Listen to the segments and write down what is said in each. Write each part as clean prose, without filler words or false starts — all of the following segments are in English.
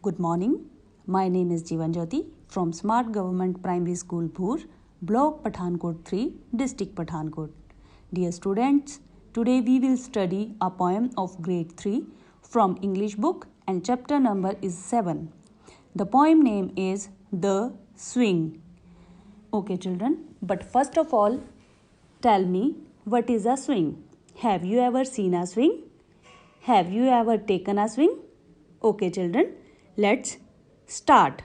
Good morning. My name is Jeevan Jyoti from Smart Government Primary School Bhur, Block Pathankot 3, District Pathankot. Dear students, today we will study a poem of grade 3 from English book and chapter number is 7. The poem name is The Swing. Okay children, but first of all, tell me what is a swing? Have you ever seen a swing? Have you ever taken a swing? Okay children, let's start.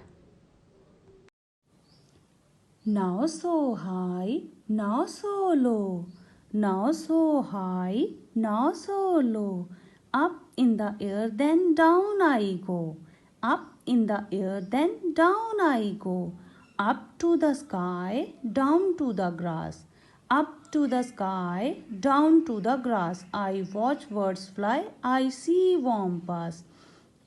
Now so high, now so low. Now so high, now so low. Up in the air, then down I go. Up in the air, then down I go. Up to the sky, down to the grass. Up to the sky, down to the grass. I watch birds fly, I see worm pass.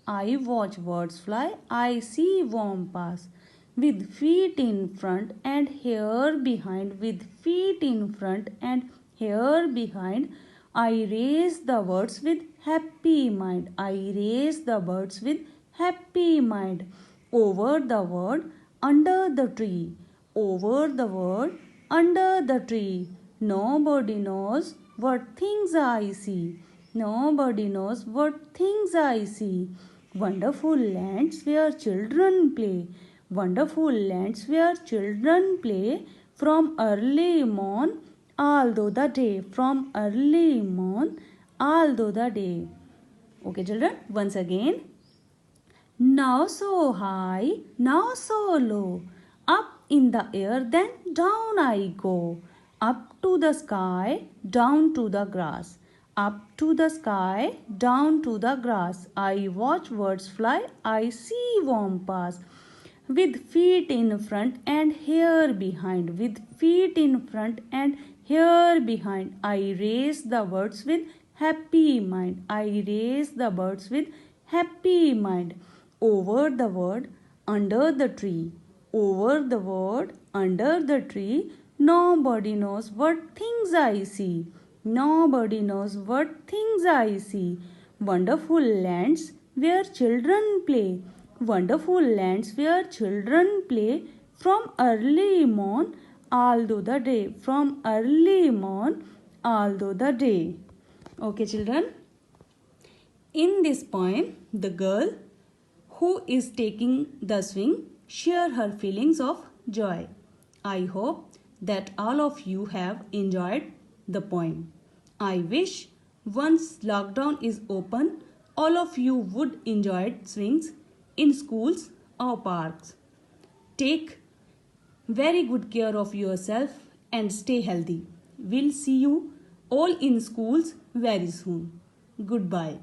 I watch birds fly, I see worm pass. With feet in front and hair behind, with feet in front and hair behind, I raise the birds with happy mind. I raise the birds with happy mind. Over the word, under the tree. Over the word, under the tree. Nobody knows what things I see. Nobody knows what things I see. Wonderful lands where children play. Wonderful lands where children play from early morn all through the day. From early morn all through the day. Okay children, once again. Now so high, now so low. Up in the air, then down I go. Up to the sky, down to the grass. Up to the sky, down to the grass. I watch birds fly, I see worm pass. With feet in front and hair behind. With feet in front and hair behind. I raise the birds with happy mind. I raise the birds with happy mind. Over the word, under the tree. Over the word, under the tree. Nobody knows what things I see. Nobody knows what things I see. Wonderful lands where children play. Wonderful lands where children play from early morn all through the day. From early morn all through the day. Okay children. In this poem, the girl who is taking the swing share her feelings of joy. I hope that all of you have enjoyed the poem. I wish once lockdown is open, all of you would enjoy swings in schools or parks. Take very good care of yourself and stay healthy. We'll see you all in schools very soon. Goodbye.